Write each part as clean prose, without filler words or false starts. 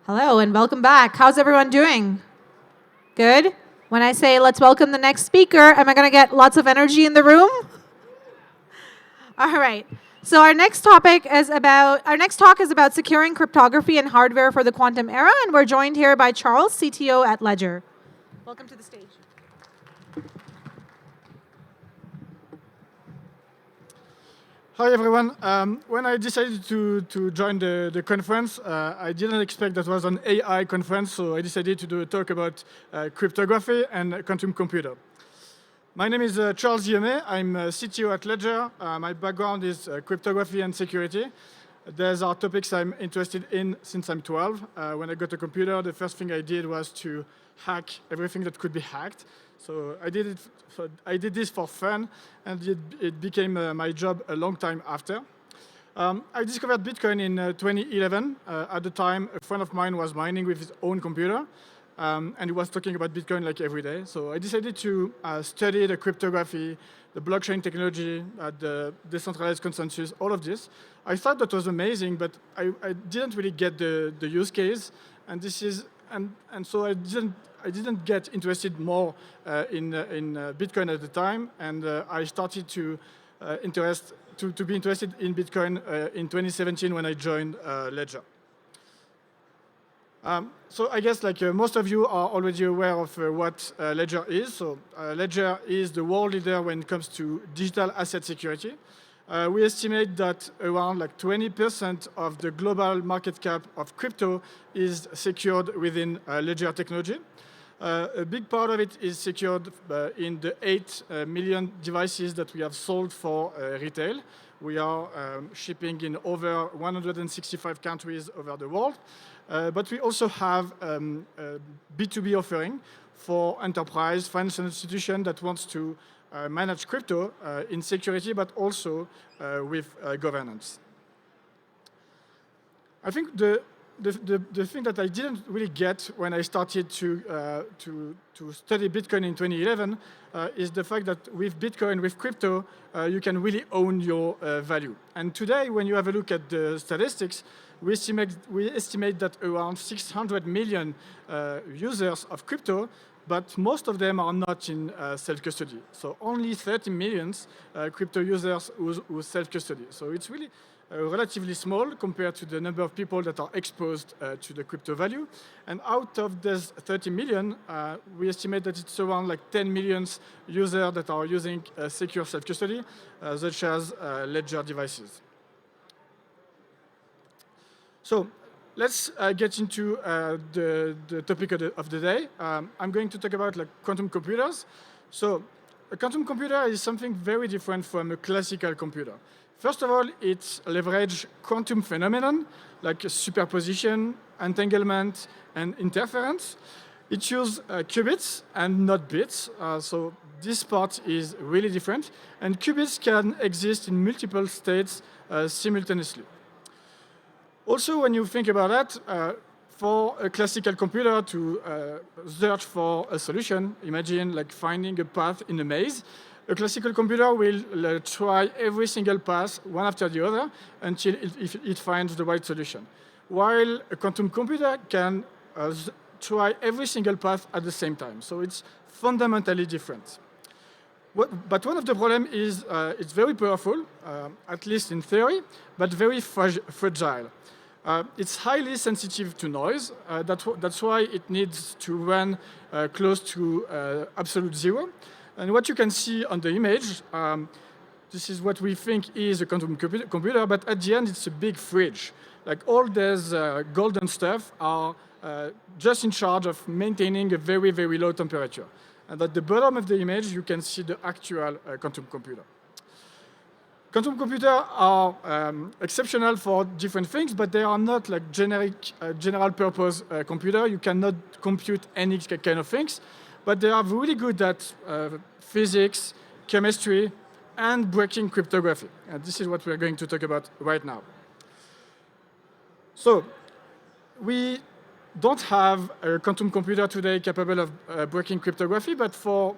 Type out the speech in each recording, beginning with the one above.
Hello and welcome back. How's everyone doing? Good? When I say let's welcome the next speaker, am I going to get lots of energy in the room? All right. So our next talk is about securing cryptography and hardware for the quantum era, and we're joined here by Charles, CTO at Ledger. Welcome to the stage. Hi, everyone. When I decided to join the conference, I didn't expect that was an AI conference, so I decided to do a talk about cryptography and quantum computer. My name is Charles Guillemet. I'm CTO at Ledger. My background is cryptography and security. Those are topics I'm interested in since I'm 12. When I got a computer, the first thing I did was to hack everything that could be hacked. So I did this for fun, and it became my job a long time after. I discovered Bitcoin in 2011. At the time, a friend of mine was mining with his own computer, and he was talking about Bitcoin like every day. So I decided to study the cryptography, the blockchain technology, the decentralized consensus, all of this. I thought that was amazing, but I didn't really get the use case, and so I didn't get interested more in Bitcoin at the time, and I started to be interested in Bitcoin in 2017 when I joined Ledger. So I guess most of you are already aware of what Ledger is. So Ledger is the world leader when it comes to digital asset security. We estimate that around 20% of the global market cap of crypto is secured within Ledger technology. A big part of it is secured in the 8 million devices that we have sold for retail. We are shipping in over 165 countries over the world. But we also have a B2B offering for enterprise financial institution that wants to manage crypto in security, but also with governance. I think the thing that I didn't really get when I started to study Bitcoin in 2011 is the fact that with Bitcoin, with crypto, you can really own your value. And today, when you have a look at the statistics, we estimate that around 600 million users of crypto, but most of them are not in self-custody. So only 30 million crypto users who self-custody. So it's really relatively small compared to the number of people that are exposed to the crypto value. And out of those 30 million, we estimate that it's around 10 million users that are using secure self-custody, such as Ledger devices. So let's get into the topic of the day. I'm going to talk about quantum computers. So a quantum computer is something very different from a classical computer. First of all, it leverages quantum phenomenon like superposition, entanglement, and interference. It uses qubits and not bits. So this part is really different. And qubits can exist in multiple states simultaneously. Also, when you think about that, for a classical computer to search for a solution, imagine finding a path in a maze. A classical computer will try every single path, one after the other, until it finds the right solution. While a quantum computer can try every single path at the same time. So it's fundamentally different. But one of the problems is it's very powerful, at least in theory, but very fragile. It's highly sensitive to noise. That's why it needs to run close to absolute zero. And what you can see on the image, this is what we think is a quantum computer, but at the end, it's a big fridge. All this golden stuff are just in charge of maintaining a very, very low temperature. And at the bottom of the image, you can see the actual quantum computer. Quantum computers are exceptional for different things, but they are not general purpose computer. You cannot compute any kind of things. But they are really good at physics, chemistry, and breaking cryptography. And this is what we're going to talk about right now. So we don't have a quantum computer today capable of breaking cryptography, but for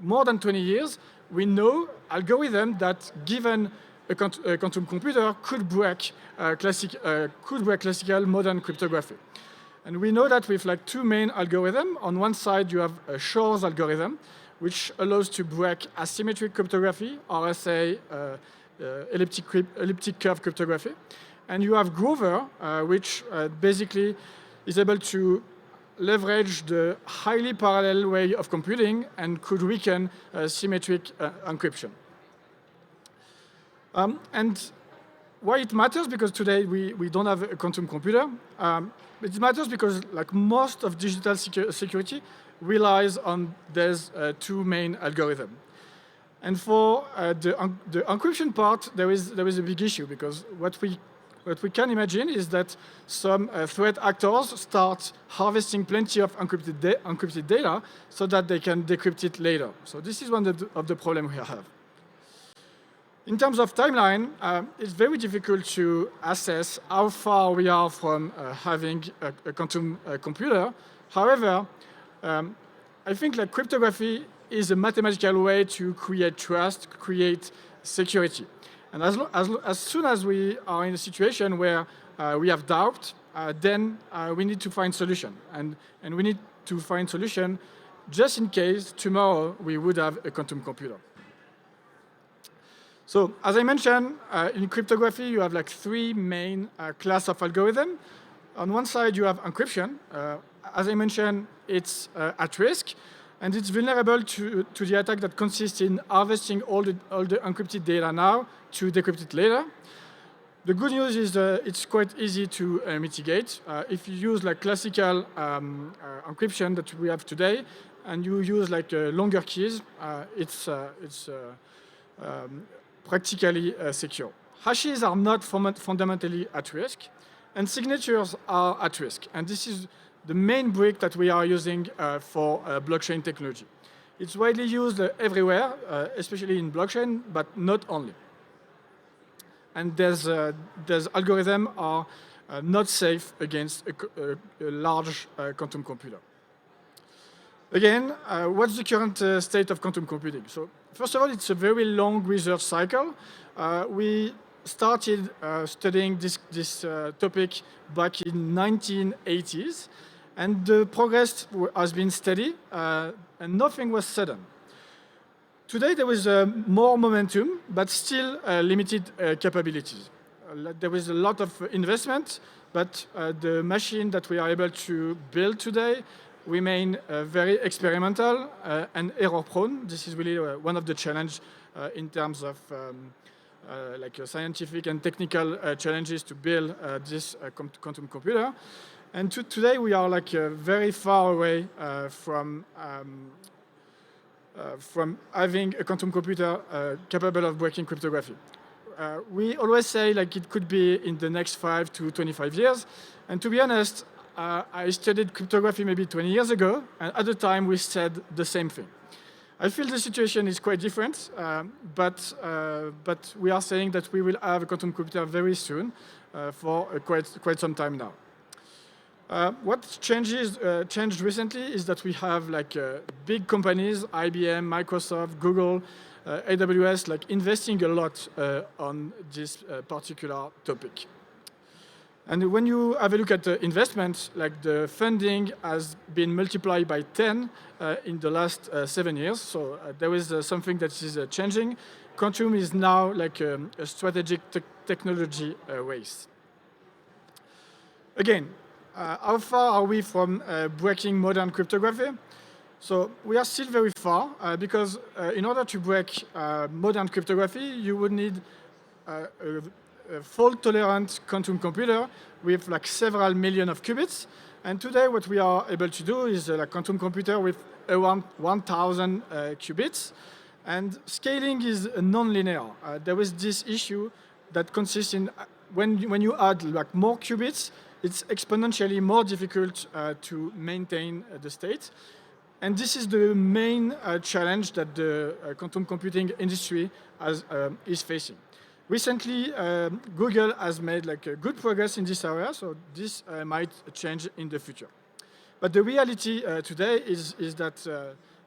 more than 20 years, we know algorithms that, given a quantum computer, could break classical modern cryptography. And we know that with like two main algorithms. On one side, you have a Shor's algorithm, which allows to break asymmetric cryptography, RSA, elliptic curve cryptography. And you have Grover, which basically is able to leverage the highly parallel way of computing and could weaken symmetric encryption. And why it matters? Because today we don't have a quantum computer. It matters because like most of digital security relies on these two main algorithms. And for the encryption part, there is a big issue because what we can imagine is that some threat actors start harvesting plenty of encrypted data so that they can decrypt it later. So this is one of the problems we have. In terms of timeline, it's very difficult to assess how far we are from having a quantum computer. However, I think like cryptography is a mathematical way to create trust, create security. And as soon as we are in a situation where we have doubt, then we need to find solution. And we need to find solution just in case tomorrow we would have a quantum computer. So as I mentioned, in cryptography, you have like three main class of algorithm. On one side, you have encryption. As I mentioned, it's at risk. And it's vulnerable to the attack that consists in harvesting all the encrypted data now to decrypt it later. The good news is it's quite easy to mitigate. If you use like classical encryption that we have today, and you use like longer keys, it's practically secure. Hashes are not fundamentally at risk, and signatures are at risk. And this is the main brick that we are using for blockchain technology. It's widely used everywhere, especially in blockchain, but not only. And there's algorithms are not safe against a large quantum computer. Again, what's the current state of quantum computing? So first of all, it's a very long research cycle. We started studying this topic back in 1980s. And the progress has been steady, and nothing was sudden. Today, there is more momentum, but still limited capabilities. There is a lot of investment, but the machine that we are able to build today remain very experimental and error-prone. This is really one of the challenges in terms of like scientific and technical challenges to build this quantum computer. And today we are like very far away from having a quantum computer capable of breaking cryptography. We always say like it could be in the next 5 to 25 years. And to be honest, I studied cryptography maybe 20 years ago, and at the time we said the same thing. I feel the situation is quite different, but we are saying that we will have a quantum computer very soon for quite some time now. What changed recently is that we have like big companies, IBM, Microsoft, Google, AWS, like investing a lot on this particular topic. And when you have a look at the investment, like the funding has been multiplied by 10 in the last 7 years. So there is something that is changing. Quantum is now like a strategic technology race. Again, how far are we from breaking modern cryptography? So we are still very far because in order to break modern cryptography, you would need a fault-tolerant quantum computer with like several million of qubits. And today what we are able to do is a quantum computer with around 1,000 qubits. And scaling is non-linear. There is this issue that consists in when you add like more qubits, it's exponentially more difficult to maintain the state. And this is the main challenge that the quantum computing industry is facing. Recently, Google has made like good progress in this area, so this might change in the future. But the reality today is that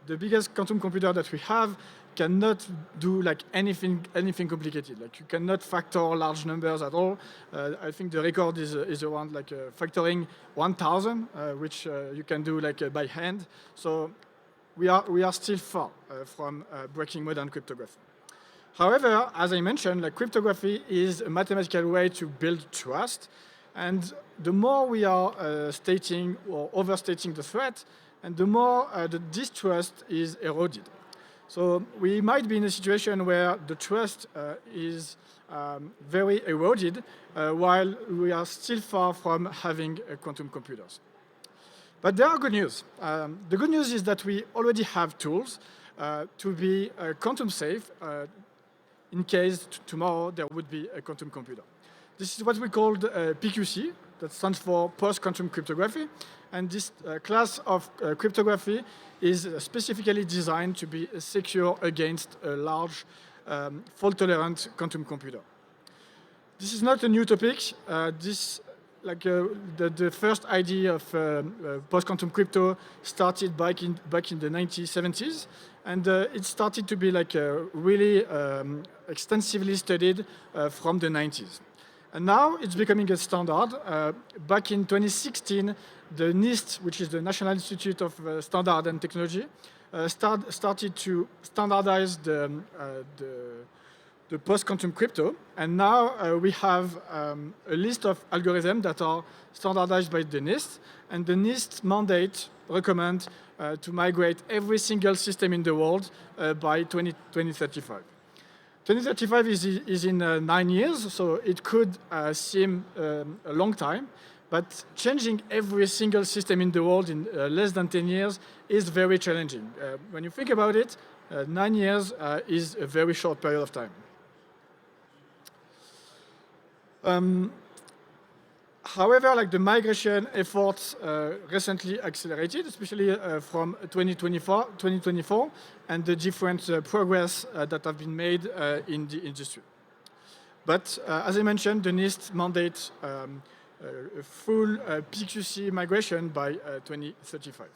the biggest quantum computer that we have cannot do like anything complicated. Like you cannot factor large numbers at all. I think the record is around like factoring 1,000, which you can do like by hand. So we are still far from breaking modern cryptography. However, as I mentioned, like cryptography is a mathematical way to build trust, and the more we are stating or overstating the threat, and the more the distrust is eroded. So we might be in a situation where the trust is very eroded, while we are still far from having quantum computers. But there are good news. The good news is that we already have tools to be quantum safe in case tomorrow there would be a quantum computer. This is what we call PQC, that stands for post-quantum cryptography. And this class of cryptography is specifically designed to be secure against a large fault-tolerant quantum computer. This is not a new topic. The first idea of post-quantum crypto started back in the 1970s, and it started to be like really extensively studied from the 90s. And now it's becoming a standard. Back in 2016, the NIST, which is the National Institute of Standard and Technology, started to standardize the post-quantum crypto. And now we have a list of algorithms that are standardized by the NIST. And the NIST mandate recommend to migrate every single system in the world by 2035. 2035 is in 9 years, so it could seem a long time. But changing every single system in the world in less than 10 years is very challenging. When you think about it, 9 years is a very short period of time. However, like the migration efforts recently accelerated, especially from 2024, and the different progress that have been made in the industry. But as I mentioned, the NIST mandates a full PQC migration by 2035.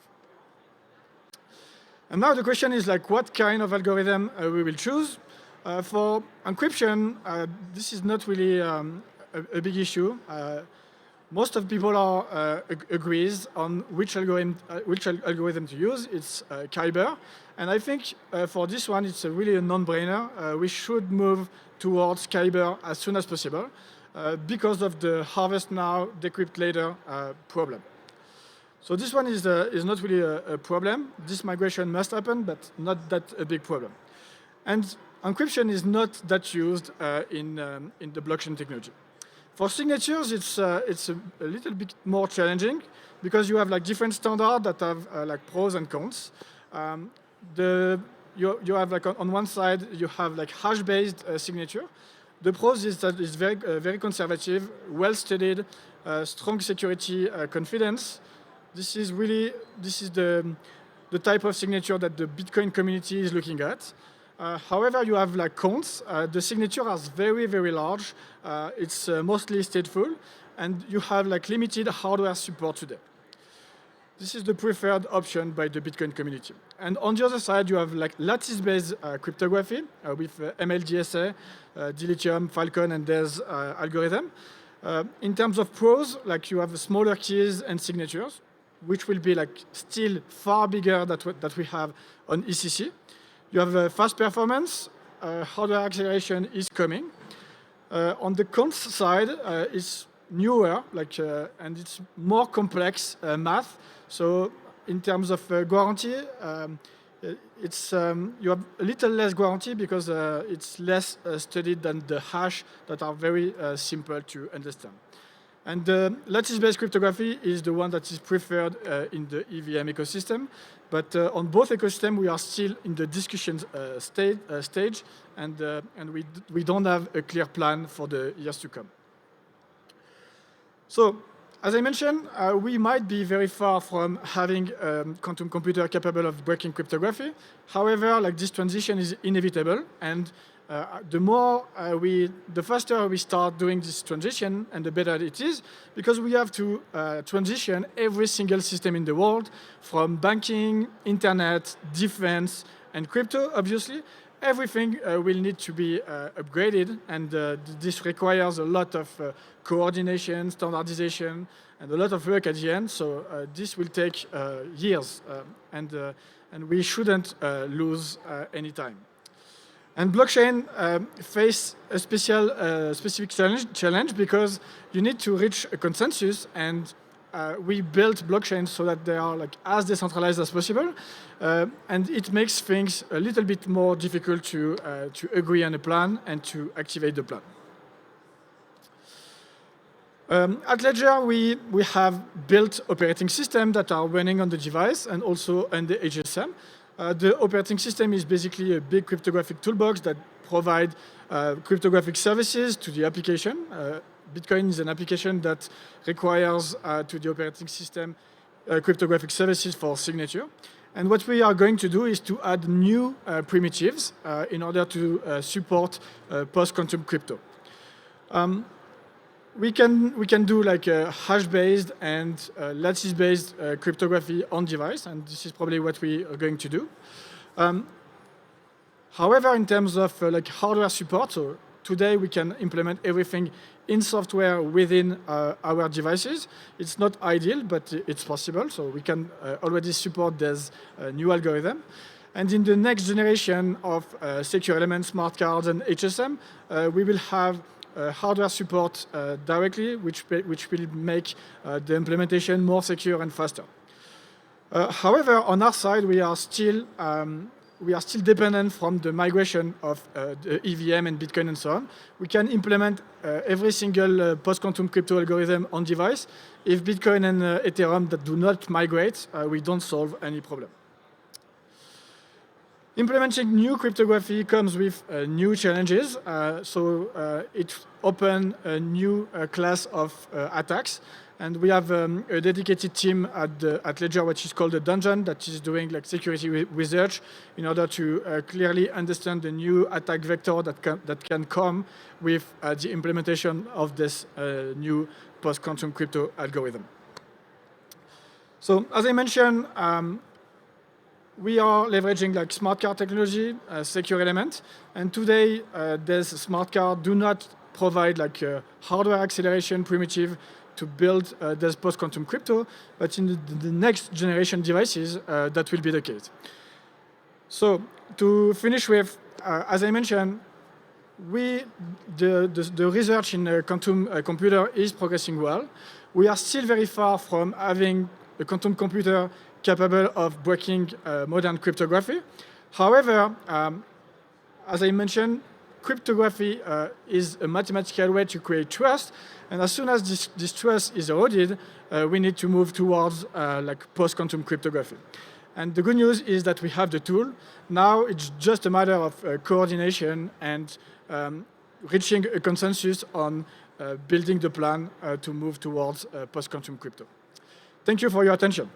And now the question is like, what kind of algorithm we will choose? For encryption, this is not really a big issue. Most of people agrees on which algorithm to use. It's Kyber, and I think for this one it's really a non-brainer. We should move towards Kyber as soon as possible because of the harvest now, decrypt later problem. So this one is not really a problem. This migration must happen, but not that a big problem. And encryption is not that used in the blockchain technology. For signatures, it's a little bit more challenging because you have like different standards that have like pros and cons. You have like on one side you have like hash-based signature. The pros is that it's very conservative, well studied, strong security confidence. This is the type of signature that the Bitcoin community is looking at. However, you have like cons. The signature is very, very large. It's mostly stateful, and you have like limited hardware support today. This is the preferred option by the Bitcoin community. And on the other side, you have like lattice-based cryptography with MLDSA, Dilithium, Falcon, and DES algorithm. In terms of pros, like you have smaller keys and signatures, which will be like still far bigger than that we have on ECC. You have fast performance, hardware acceleration is coming. On the cons side, it's newer, and it's more complex math. So in terms of guarantee, you have a little less guarantee because it's less studied than the hash that are very simple to understand. And lattice-based cryptography is the one that is preferred in the EVM ecosystem. But on both ecosystems, we are still in the discussion stage, and we don't have a clear plan for the years to come. So, as I mentioned, we might be very far from having a quantum computer capable of breaking cryptography. However, like this transition is inevitable, and the faster we start doing this transition, and the better it is, because we have to transition every single system in the world, from banking, internet, defense, and crypto, obviously. everything will need to be upgraded, and this requires a lot of coordination, standardization, and a lot of work at the end. So this will take years, and we shouldn't lose any time. And blockchain face a specific challenge because you need to reach a consensus, and we built blockchains so that they are like as decentralized as possible, and it makes things a little bit more difficult to agree on a plan and to activate the plan. At Ledger, we have built operating systems that are running on the device and also on the HSM. The operating system is basically a big cryptographic toolbox that provides cryptographic services to the application. Bitcoin is an application that requires to the operating system cryptographic services for signature. And what we are going to do is to add new primitives in order to support post-quantum crypto. We can do like a hash-based and lattice-based cryptography on device, and this is probably what we are going to do. However, in terms of like hardware support, so today we can implement everything in software within our devices. It's not ideal, but it's possible. So we can already support this new algorithm. And in the next generation of secure elements, smart cards, and HSM, we will have hardware support directly, which will make the implementation more secure and faster. However, on our side, we are still dependent from the migration of the EVM and Bitcoin and so on. We can implement every single post-quantum crypto algorithm on device. If Bitcoin and Ethereum that do not migrate, we don't solve any problem. Implementing new cryptography comes with new challenges. It opens a new class of attacks. And we have a dedicated team at Ledger, which is called the Dungeon, that is doing like security research in order to clearly understand the new attack vector that can come with the implementation of this new post-quantum crypto algorithm. So as I mentioned, we are leveraging like smart card technology, secure element, and today this smart card do not provide like a hardware acceleration primitive to build this post-quantum crypto, but in the next generation devices, that will be the case. So to finish with, as I mentioned, the research in a quantum computer is progressing well. We are still very far from having a quantum computer capable of breaking modern cryptography. However, as I mentioned, cryptography is a mathematical way to create trust, and as soon as this trust is eroded, we need to move towards like post-quantum cryptography. And the good news is that we have the tool. Now it's just a matter of coordination and reaching a consensus on building the plan to move towards post-quantum crypto. Thank you for your attention.